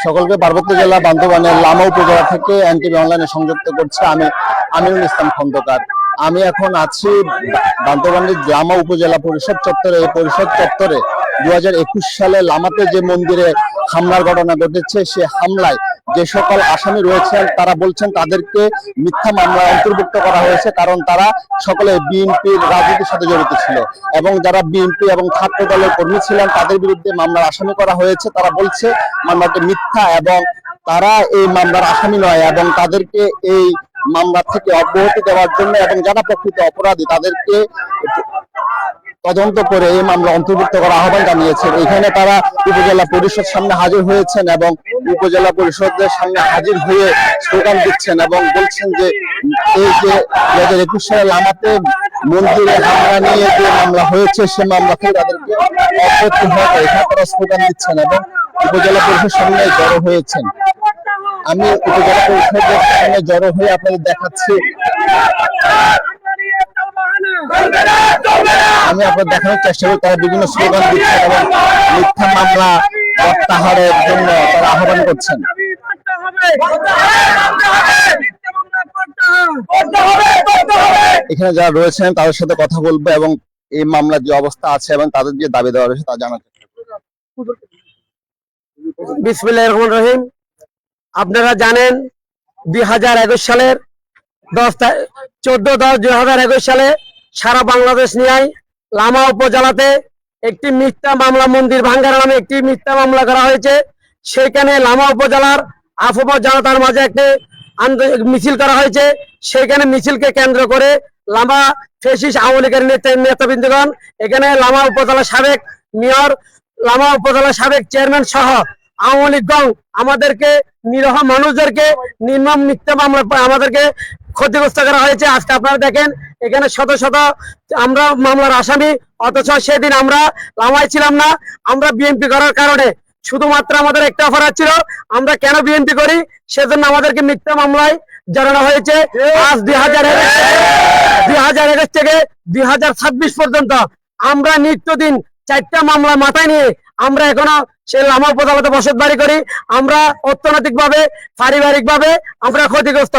সকলকে পার্বত্য জেলা বান্দরবানের লামা উপজেলা থেকে এনটিভি অনলাইনে সংযুক্ত করছে। আমি আমিনুল ইসলাম খন্দকার। আমি এখন আছি বান্দরবানের লামা উপজেলা পরিষদ চত্বরে। এই পরিষদ চত্বরে 2021 সালে লামাতে যে মন্দিরে হামলার ঘটনা ঘটেছে, সে হামলায় যে সকল আসামি রয়েছেন তারা বলছেন তাদেরকে মিথ্যা মামলায় অন্তর্ভুক্ত করা হয়েছে, কারণ তারা সকলে বিএনপির রাজনীতির সাথে জড়িত ছিল এবং যারা বিএনপি এবং ছাত্র দলের কর্মী ছিলেন তাদের বিরুদ্ধে মামলার আসামি করা হয়েছে। তারা বলছে মামলাটি মিথ্যা এবং তারা এই মামলার আসামি নয় এবং তাদেরকে এই মামলা থেকে অব্যাহতি দেওয়ার জন্য এবং যারা প্রকৃত অপরাধী তাদেরকে তদন্ত করে এই মামলা অন্তর্ভুক্ত করার আহ্বান জানিয়েছেন। এখানে তারা উপজেলা পরিষদ সামনে হাজির হয়েছেন এবং উপজেলা পরিষদের সামনে হাজির হয়ে স্লোগান দিচ্ছেন এবং বলছেন যে এই যে 2021 সালে লামাতে মন্দিরে হামলা নিয়ে যে মামলা হয়েছে সে মামলা থেকে তাদেরকে অব্যাহতি হওয়ার এখানে তারা স্লোগান দিচ্ছেন এবং উপজেলা পরিষদের সামনে জড়ো হয়েছেন। আমি উপজেলা পরিষদের সামনে জড়ো হয়ে আপনাদের দেখাচ্ছি। আমি আপনার দেখানোর চেষ্টা করি তারা বিভিন্ন স্লোগান দিচ্ছেন এবং মিথ্যা মামলা প্রত্যাহারের জন্য তারা আহ্বান করছেন। এখানে যারা রয়েছেন তাদের সাথে কথা বলবো এবং এই মামলার যে অবস্থা আছে এবং তাদের যে দাবি দেওয়া রয়েছে তা জানার চেষ্টা করব। বিসমিল্লাহির রহমানির রহিম। আপনারা জানেন 2021 সালের 14/10/2021 সালে সারা বাংলাদেশ নিয়ে লামা উপজেলাতে একটি মিথ্যা মামলা, মন্দির ভাঙ্গার নামে একটি মিথ্যা মামলা করা হয়েছে। সেখানে লামা উপজেলার আফমর জনতার মাঝে একটি মিছিল করা হয়েছে। সেখানে মিছিলকে কেন্দ্র করে লামা ফ্যাসিস্ট আওয়ামী লীগের নেতৃবৃন্দগণ, এখানে লামা উপজেলার সাবেক মেয়র, লামা উপজেলার সাবেক চেয়ারম্যান সহ আওয়ামী লীগগণ আমাদেরকে, নিরহ মানুষদেরকে নির্মম মিথ্যা মামলা আমাদেরকে ক্ষতিগ্রস্ত করা হয়েছে। আজকে আপনারা দেখেন এখানে শত শত আমরা মামলার আসামি, অথচ সেদিন আমরা লামায় ছিলাম না। আমরা বিএনপি করার কারণে শুধুমাত্র আমাদের একটা অপরাধ ছিল, আমরা কেন বিএনপি করি সেজন্য আমাদেরকে মিথ্যা মামলায় জড়ানো হয়েছে। আজ 2021 থেকে 2026 পর্যন্ত আমরা নিত্যদিন 4টা মামলা মাথায় নিয়ে আমরা এখনো সে লামা উপজেলাতে বসত বাড়ি করি। আমরা অর্থনৈতিক ভাবে, পারিবারিক ভাবে আমরা ক্ষতিগ্রস্ত।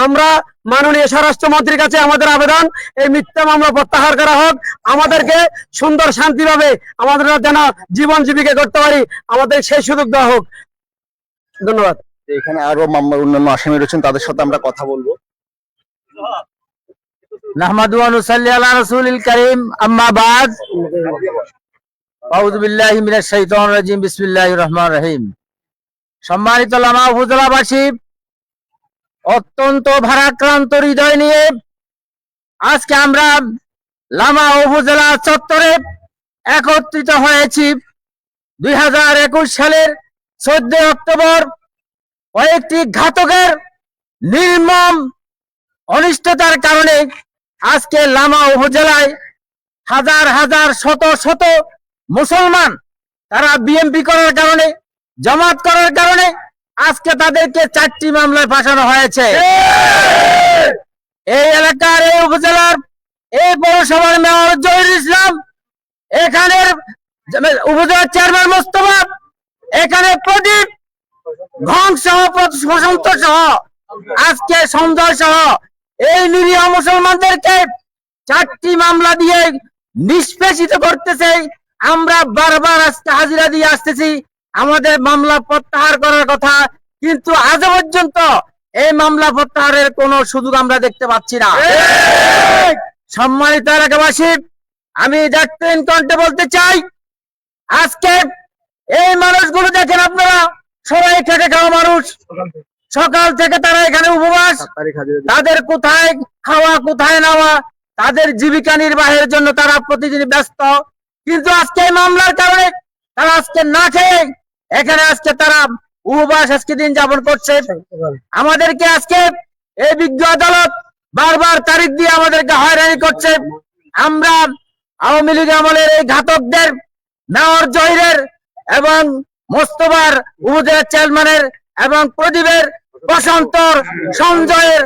আমরা মাননীয় স্বরাষ্ট্রমন্ত্রীর কাছে আমাদের আবেদন, এই মিথ্যা মামলা প্রত্যাহার করা হোক, আমাদেরকে সুন্দর শান্তিভাবে আমাদের যেন জীবন জীবিকা করতে পারি, আমাদের সেই সুযোগ দেওয়া হোক। ধন্যবাদ। এখানে আরো মামলার অন্যান্য আসামি রয়েছেন, তাদের সাথে আমরা কথা বলবো। নাহমাদু ওয়া নুসাল্লি আলা রাসূলিল কারীম, আম্মা বাদ। আউযু বিল্লাহি মিনাশ শাইতানির রাজীম, বিসমিল্লাহির রহমানির রহিম। সম্মানিত লামা উপজেলাবাসী, অত্যন্ত ভারাক্রান্ত হৃদয় নিয়ে আজকে আমরা লামা উপজেলা চত্বরে একত্রিত হয়েছি। 2021 সালের 14 অক্টোবর কয়েকটি ঘাতকের নির্মম অনিষ্টতার কারণে আজকে লামা উপজেলায় হাজার হাজার শত শত মুসলমান তারা বিএনপি করার কারণে, জামাত করার কারণে আজকে তাদেরকে 4টি মামলায় ফাঁসানো হয়েছে। এই এলাকার, এই উপজেলার, এই পৌরসভার মেয়র জহিরুল ইসলাম, এখানের উপজেলার চেয়ারম্যান মোস্তফা, এখানে প্রদীপ ঘং সহ, বসন্ত সহ, আজকে সঞ্জয় সহ এই নিরীহ মুসলমানদেরকে 4টি মামলা দিয়ে নিষ্পেষিত করতেছে। আমরা বারবার আজকে হাজিরা দিয়ে আসতেছি আমাদের মামলা প্রত্যাহার করার কথা, কিন্তু আজ পর্যন্ত এই মামলা প্রত্যাহারের কোনো সুযোগ আমরা দেখতে পাচ্ছি না। সম্মানিত এলাকাবাসী, আমি জাতীয় কণ্ঠে বলতে চাই, আজকে এই মানুষগুলো দেখেন আপনারা, সবাই খেটে খাওয়া মানুষ, সকাল থেকে তারা এখানে উপবাস, তাদের কোথায় খাওয়া কোথায় নেওয়া, তাদের জীবিকা নির্বাহের জন্য তারা প্রতিদিন ব্যস্ত। কিন্তু আজকে এই মামলার কারণে তারা আজকে না খেয়ে এখানে আজকে তারা উপবাস আজকে দিন যাপন করছে। আমাদেরকে আজকে এই বিজ্ঞ আদালত বারবার তারিখ দিয়ে আমাদেরকে হয়রানি করছে। আমরা আওয়ামী লীগ আমলের এই ঘাতকদের, মেয়র জহিরের এবং মোস্তফার, উপজেলা চেয়ারম্যানের এবং প্রদীপের, বসন্তর, সঞ্জয়ের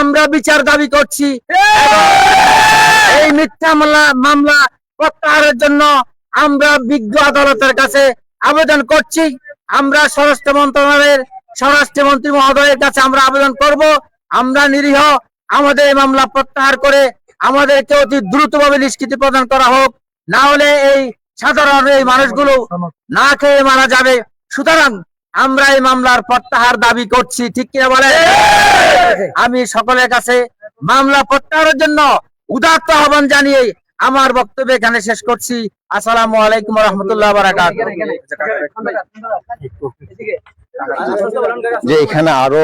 আমরা বিচার দাবি করছি। এই মিথ্যা মামলা প্রত্যাহারের জন্য আমরা বিজ্ঞ আদালতের কাছে আবেদন করছি। আমরা স্বরাষ্ট্রমন্ত্রী মহোদয়ের কাছে আমরা আবেদন করব, আমরা নিরীহ, আমাদের এই মামলা প্রত্যাহার করে আমাদেরকে অতি দ্রুতভাবে নিষ্কৃতি প্রদান করা হোক, না হলে এই সাধারণ এই মানুষগুলো না খেয়ে মারা যাবে। সুতরাং আমরা এই মামলার প্রত্যাহার দাবি করছি, ঠিক কিনা বলে? আমি সকলের কাছে মামলা প্রত্যাহারের জন্য উদাত্ত আহ্বান জানিয়ে আমার বক্তব্য এখানে শেষ করছি। আসসালামু আলাইকুম ওয়া রাহমাতুল্লাহি ওয়া বারাকাতুহু। যে এখানে আরো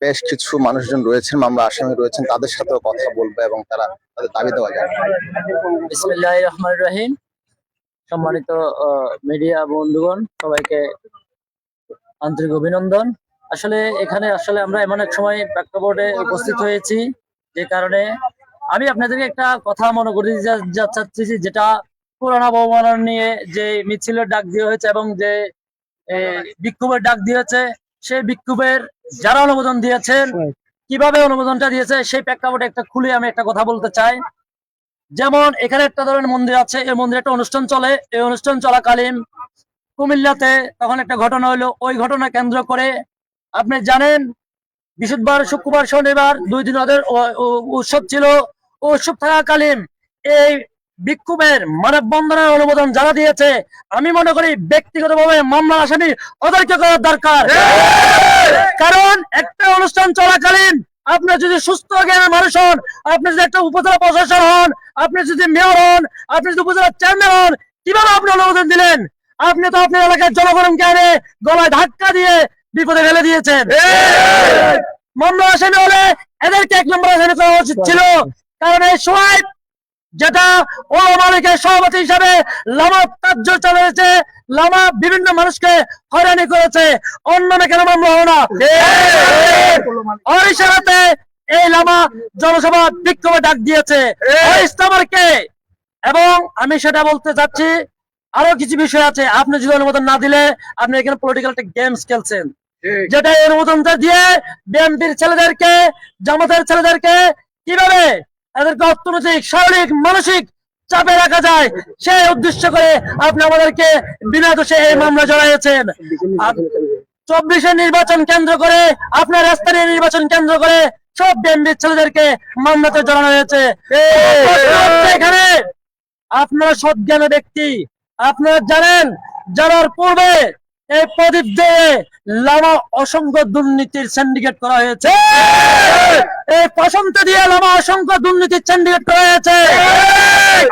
বেশ কিছু মানুষজন রয়েছেন, মামলা আসামি রয়েছেন, তাদের সাথেও কথা বলবো এবং তারা তাদের দাবি দেওয়া যায়। বিসমিল্লাহির রহমানির রহিম। সম্মানিত মিডিয়া বন্ধুগণ, সবাইকে আন্তরিক অভিনন্দন। আসলে এখানে আমরা এমন এক সময় প্রেক্ষাপটে উপস্থিত হয়েছি যে কারণে আমি আপনাদেরকে একটা কথা মনে করি চাচ্ছি, যেটা পুরানা অবমাননা নিয়ে যে মিছিলের ডাক দেওয়া হয়েছে এবং যে বিক্ষোভের ডাক দিয়েছে, সেই বিক্ষোভের যারা অনুমোদন দিয়েছেন, কিভাবে অনুমোদনটা দিয়েছে সেই প্রেক্ষাপটে একটা খুলে আমি একটা কথা বলতে চাই। যেমন এখানে একটা ধরনের মন্দির আছে, এই মন্দিরে একটা অনুষ্ঠান চলে, এই অনুষ্ঠান চলাকালীন কুমিল্লাতে তখন একটা ঘটনা হলো। ওই ঘটনা কেন্দ্র করে আপনি জানেন বৃহস্পতিবার, শুক্রবার, শনিবার 2 দিন ওদের উৎসব ছিল। উৎসব থাকাকালীন এই বিক্ষোভের মানববন্ধনের অনুমোদন যারা দিয়েছে, আমি মনে করি ব্যক্তিগতভাবে মামলার আসামি ওদেরকে করার দরকার। কারণ একটা অনুষ্ঠান চলাকালীন আপনি যদি সুস্থ জ্ঞানের মানুষ হন, আপনি যদি একটা উপজেলা প্রশাসন হন, আপনি যদি মেয়র হন, আপনি যদি উপজেলা চেয়ারম্যান হন, কিভাবে আপনি অনুমোদন দিলেন? আপনি তো আপনার এলাকার জনগণকে এনে গলায় ধাক্কা দিয়ে বিপদে ফেলে দিয়েছেন। মামলা আসামি হলে এদেরকে 1 নম্বর আসামি করা উচিত ছিল। কারণ এই সময় যেটা ওলামা লীগের সভাপতি হিসাবে লামা কার্য চালিয়েছে, লামা বিভিন্ন মানুষকে হয়রানি করেছে, অন্য কেন মামলা হলো না? ওই সাথে এই লামা জনসভা বিক্ষোভে ডাক দিয়েছে ইসলামারকে। এবং আমি সেটা বলতে চাচ্ছি, আরো কিছু বিষয় আছে। আপনি যদি অনুমোদন না দিলে আপনি এখানে পলিটিক্যাল একটা গেমস খেলছেন, যেটা এই অনুমোদনটা দিয়ে বিএনপির ছেলেদেরকে, জামাতের ছেলেদেরকে কিভাবে এদেরকে অর্থনৈতিক, শারীরিক, মানসিক চাপে রাখা যায় সেই উদ্দেশ্য করে আপনি আমাদেরকে বিনা দোষে এই মামলা জড়াইয়েছেন। 24-এর নির্বাচন কেন্দ্র করে, আপনার স্থানীয় নির্বাচন কেন্দ্র করে সব বিএনপির ছেলেদেরকে মামলাতে জড়ানো হয়েছে। এখানে আপনারা সজ্ঞানী ব্যক্তি, আপনারা জানেন জানার পূর্বে এই প্রদীপ দিয়ে লামা অসংখ্য দুর্নীতির সিন্ডিকেট করা হয়েছে। এই প্রশান্ত দিয়ে লামা অসংখ্য দুর্নীতির সিন্ডিকেট করা হয়েছে।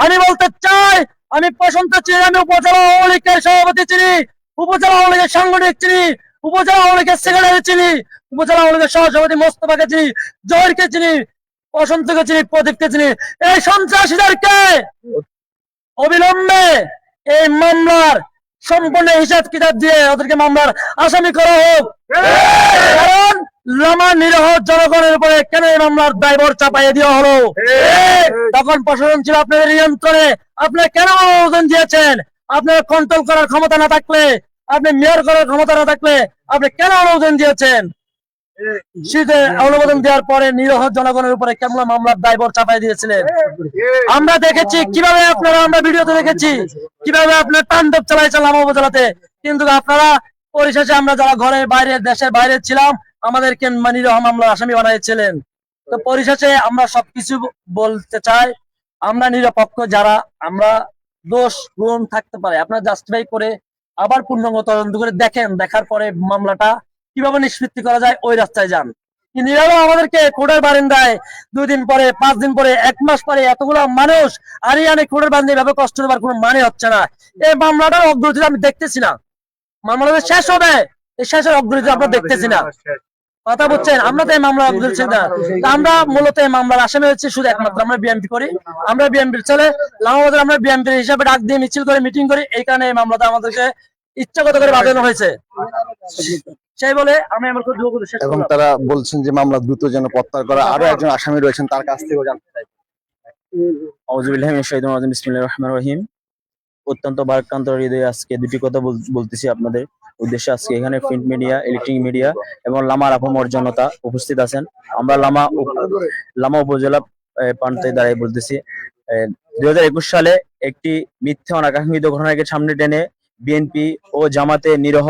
আমি বলতে চাই, আমি প্রশান্ত চিনি, আমি উপজেলা আওয়ামী লীগের সভাপতি চিনি, উপজেলা আওয়ামী লীগের সাংগঠনিক চিনি, উপজেলা আওয়ামী লীগের সেক্রেটারি চিনি, উপজেলা আওয়ামী লীগের সহসভাপতি মোস্তফাকে চিনি, জহিরকে চিনি, প্রশান্তকে চিনি, প্রদীপকে চিনি। এই সন্ত্রাসীদেরকে অবিলম্বে এই মামলার সম্পূর্ণ হিসাব কিতাব দিয়ে ওদেরকে মামলার আসামি করা হোক। কারণ লামা নিরহ জনগণের উপরে কেন এই মামলার দায়ভার চাপাইয়ে দেওয়া হলো? তখন প্রশাসন ছিল আপনাদের নিয়ন্ত্রণে, আপনারা কেন অনুমোদন দিয়েছেন? আপনার কন্ট্রোল করার ক্ষমতা না থাকলে, আপনি মেয়র করার ক্ষমতা না থাকলে আপনি কেন অনুমোদন দিয়েছেন? শীতে অনুমোদন দেওয়ার পরে নিরহ জনগণের উপরে কেমন মামলার দায়ভার চাপাই দিয়েছিলেন? আমরা দেখেছি কিভাবে আপনারা, আমরা ভিডিওতে দেখেছি কিভাবে আপনার তাণ্ডব চালাইছেন লামা উপজেলাতে। কিন্তু আপনারা পরিশেষে আমরা যারা ঘরে বাইরে, দেশের বাইরে ছিলাম, আমাদেরকে নিরহ মামলার আসামি বানাইছিলেন। তো পরিশেষে আমরা সবকিছু বলতে চাই, আমরা নিরপেক্ষ যারা, আমরা দোষ গুণ থাকতে পারে আপনারা জাস্টিফাই করে আবার পূর্ণাঙ্গ তদন্ত করে দেখেন, দেখার পরে মামলাটা কিভাবে নিষ্পত্তি করা যায় ওই রাস্তায় যান। নিরালো আমাদেরকে কোর্টের বারান্দায় 2 দিন পরে, 5 দিন পরে, 1 মাস পরে এতগুলো মানুষ আরিয়ানে কোর্টের বারান্দায় ভাবে কষ্ট দেওয়ার কোনো মানে হচ্ছে না। এই মামলাটার অগ্রগতি আমি দেখতেছি না। মামলাটা শেষ হবে, এই শেষের অগ্রগতি আমরা দেখতেছি না। কথা বলছেন, আমরা তো এই মামলা অগ্রগতি না। আমরা মূলত এই মামলার আসামি হচ্ছে শুধু একমাত্র আমরা বিএনপি করি, আমরা বিএনপির ছেলে, লামাবাজার আমরা বিএনপির হিসাবে ডাক দিয়ে মিছিল করে, মিটিং করে, এই কারণে এই মামলাটা আমাদেরকে ইচ্ছাগত করে বাঁধানো হয়েছে। সেই বলে আমি আমার কথা শেষ এবং করলাম। তারা বলছেন যে মামলা দ্রুত যেন প্রত্যাহার করা। আরো একজন আসামি রয়েছেন, তার কাছ থেকেও জানতে চাই। আউযুবিল্লাহি মিনাশ শাইতানির রাজিম। বিসমিল্লাহির রহমানির রহিম। অত্যন্ত ভারাক্রান্ত হৃদয়ে আজকে দুটি কথা বলতেছি আপনাদের উদ্দেশ্যে। আজকে এখানে প্রিন্ট মিডিয়া, ইলেকট্রনিক মিডিয়া এবং লামার আপামর জনতা উপস্থিত আছেন। আমরা লামা উপজেলা প্রান্তে দাঁড়িয়ে বলতেছি, 2021 সালে একটি মিথ্যা অনাকাঙ্ক্ষিত ঘটনাকে সামনে টেনে বিএনপি ও জামাতে নিরহ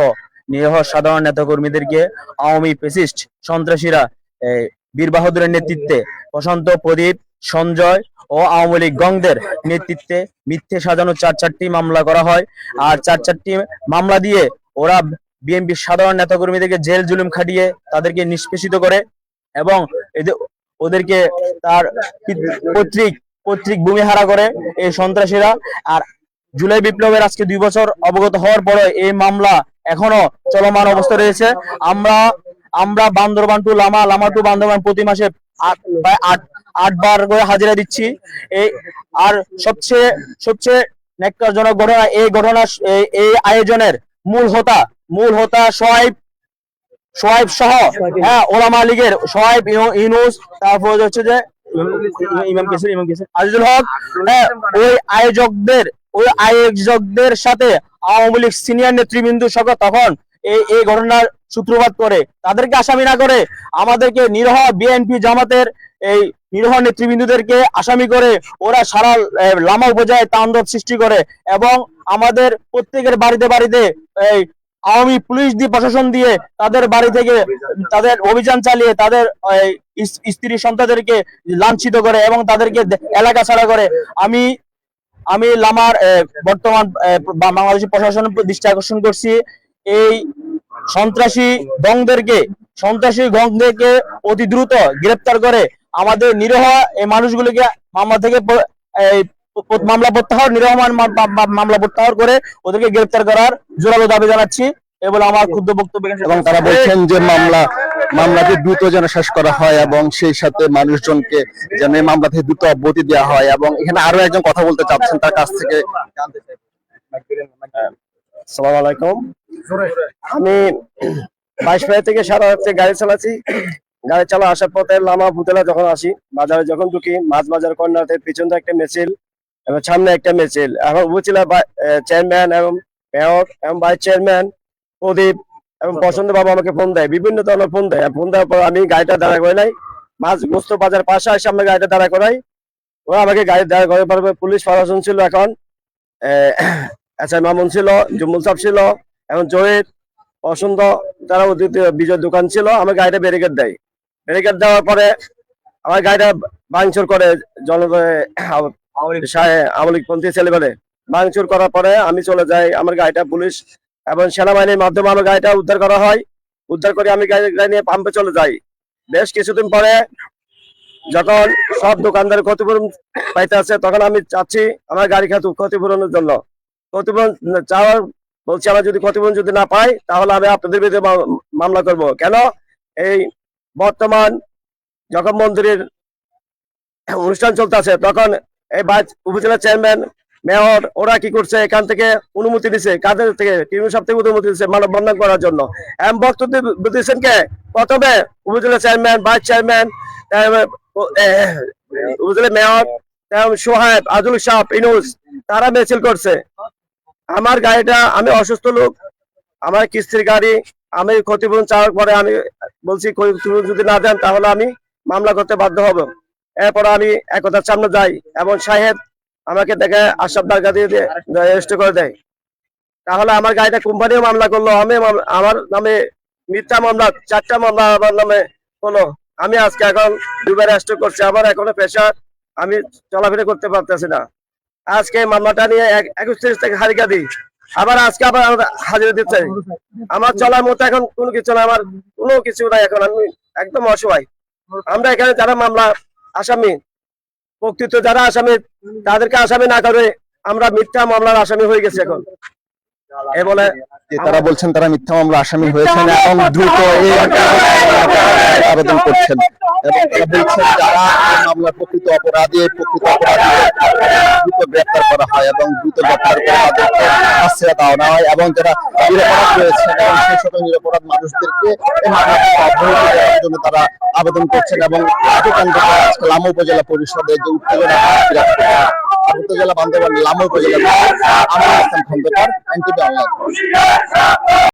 নিরীহ সাধারণ নেতাকর্মীদেরকে আওয়ামী ফ্যাসিস্ট সন্ত্রাসীরা বীর বাহাদুরের নেতৃত্বে প্রশান্ত, প্রদীপ, সঞ্জয় ও আওয়ামী লীগ গংদের নেতৃত্বে মিথ্যে সাজানো চারটি মামলা করা হয়। আর চারটি মামলা দিয়ে ওরা বিএনপির সাধারণ নেতাকর্মীদেরকে জেল জুলুম খাটিয়ে তাদেরকে নিষ্পেষিত করে এবং ওদেরকে তার পৈতৃক ভূমিহারা করে এই সন্ত্রাসীরা। আর জুলাই বিপ্লবের আজকে 2 বছর অবগত হওয়ার পরে এই মামলা এখনো চলমান অবস্থা রয়েছে। আমরা বান্দরবান টু লামা টু বান্দরবান প্রতি মাসে প্রায় 8 বার করে হাজিরা দিচ্ছি। আর সবচেয়ে ন্যাক্কারজনক ঘটনা, এই আয়োজনের মূল হোতা সোহাইব সহ ওলামা লীগের সোহাইব, ইউনুস, তারপর হচ্ছে যে ইমাম কেসির আজিজুল হক, ওই আয়োজকদের সাথে আওয়ামী লীগ সিনিয়র নেতৃবৃন্দ সহ তখন এই ঘটনার সূত্রপাত করে তাদেরকে আসামি না করে আমাদেরকে নিরীহ বিএনপি জামাতের এই নিরীহ নেতৃবৃন্দদেরকে আসামি করে ওরা সারা লামা উপজেলায় তাণ্ডব সৃষ্টি করে এবং আমাদের প্রত্যেকের বাড়িতে এই আওয়ামী পুলিশ দিয়ে, প্রশাসন দিয়ে তাদের বাড়ি থেকে তাদের অভিযান চালিয়ে তাদের স্ত্রী সন্তানদেরকে লাঞ্ছিত করে এবং তাদেরকে এলাকা ছাড়া করে। আমি লামার বর্তমান বাংলাদেশি প্রশাসনের দৃষ্টি আকর্ষণ করছি, এই সন্ত্রাসী গংদেরকে অতি দ্রুত গ্রেপ্তার করে আমাদের নিরীহ এই মানুষগুলোকে মামলা থেকে মামলা প্রত্যাহার করে ওদেরকে গ্রেপ্তার করার জোরালো দাবি জানাচ্ছি এবং আমার ক্ষুদ্র বক্তব্য। এবং তারা বলছেন যে মামলাটি দ্রুত যেন শেষ করা হয় এবং সেই সাথে মানুষজনকে যেন এই মামলা থেকে দ্রুত অব্যাহতি দেওয়া হয়। এবং এখানে আরো একজন কথা বলতে চাচ্ছেন, তার কাছ থেকে জানতে চাই। আসসালামু আলাইকুম। আমি 22 ফেব্রুয়ারি থেকে সারা রাত্রে গাড়ি চালাচ্ছি। গাড়ি চালা আসার পথে লামা উপজেলা যখন আসি, বাজারে যখন ঢুকি, মাছ বাজার কর্নারে পিছনে একটা মিছিল এবং সামনে একটা মিছিল। এখন উপজেলা চেয়ারম্যান এবং মেয়র এবং ভাইস চেয়ারম্যান প্রদীপ এবং বসন্ত বাবু আমাকে ফোন দেয়, বিভিন্ন ধরনের ফোন দেওয়ার পর আমি গাড়িটা দাঁড়া করে নাই, মাছ গোস্ত বাজার পাশে এসে আমরা গাড়িটা দাঁড়া করাই। ওরা আমাকে গাড়ি দাঁড়া করে পারবে। পুলিশ প্রশাসন ছিল, এখন এস আই মামুন ছিল, জুম্মুল সাহেব ছিল এবং জহির, বসন্ত, তারা বিজয় দোকান ছিল। আমার গাড়িটা ব্যারিকেড দেওয়ার পরে আমার গাড়িটা ভাঙচুর করে আওয়ামী লীগপন্থী ছেলেবেলে ভাঙচুর করার পরে আমি চলে যাই। আমার গাড়িটা পুলিশ এবং সেনাবাহিনীর মাধ্যমে আমার গাড়িটা উদ্ধার করা হয়। উদ্ধার করে আমি গাড়ি নিয়ে পাম্পে চলে যাই। বেশ কিছুদিন পরে যখন সব দোকানদার ক্ষতিপূরণ পাইতে আছে, তখন আমি চাচ্ছি আমার গাড়ি ক্ষতিপূরণের জন্য। ক্ষতিপূরণ চাওয়ার বলছি, আমরা যদি ক্ষতিপূরণ যদি না পাই তাহলে আমি আপনাদের বিরুদ্ধে মামলা করব। কেন? এই বর্তমান যখন মন্দিরের অনুষ্ঠান চলতেছে, তখন এই উপজেলা চেয়ারম্যান, মেয়র ওরা কি করছে, এখান থেকে অনুমতি দিছে, কাদের থেকে? টিউন সাহেব থেকে অনুমতি দিচ্ছে মানববন্ধন করার জন্য। বক্তব্য দিচ্ছেন কে? প্রথমে উপজেলা চেয়ারম্যান, ভাইস চেয়ারম্যান, উপজেলা মেয়র, সোহাইব, আজুল সাহেব, ইনুস, তারা মিছিল করছে। আমার গাড়িটা, আমি অসুস্থ লোক, আমার কিস্তির গাড়ি, আমি ক্ষতিপূরণ চাওয়ার পরে আমি বলছি ক্ষতিপূরণ যদি না দেন তাহলে আমি মামলা করতে বাধ্য হব। এরপর আমি একতার সামনে যাই এবং সাহেব আমাকে দেখে আশরাফ দারগা দিয়ে রেজিস্টার করে দেয়। তাহলে আমার গাড়িটা কোম্পানিও মামলা করলো, আমি আমার নামে মিথ্যা মামলা 4টা মামলা আমার নামে হলো। আমি আজকে এখন 2বার রেজিস্টার করছি, আবার এখনো প্রেশার, আমি চলাফেরা করতে পারতেছি না। আজকে মামলাটা নিয়ে 31 থেকে হারিকা দিই, আবার আজকে আবার হাজিরা দিতে। আমার চলার মতো এখন কোনো কিছু না, আমার কোনো কিছু নাই, এখন আমি একদম অসহায়। আমরা এখানে যারা মামলা আসামি, প্রকৃত যারা আসামি, তাদেরকে আসামি না করে আমরা মিথ্যা মামলার আসামি হয়ে গেছি এখন। এ বলে তারা বলছেন তারা মিথ্যা মামলা আসামি হয়েছেন এবং দ্রুত এই আবেদন করছেন এবং তারা বলছেন যারা এই মামলার প্রকৃত অপরাধী দ্রুত গ্রেপ্তার করা হয় এবং দ্রুত গ্রেপ্তার করে তাদেরকে শাস্তি দেওয়া হয় এবং যারা নিরপরাধ রয়েছেন এবং সেই সকল নিরপরাধ মানুষদেরকে এই মামলা থেকে অব্যাহতি দেওয়ার জন্য তারা আবেদন করছেন। এবং আজকে লামা উপজেলা পরিষদের যে উত্তেজনা বিরাজ করছে, উপজেলা বান্দরবান লামা উপজেলা আমি খন্দকার, এনটিভি অনলাইন।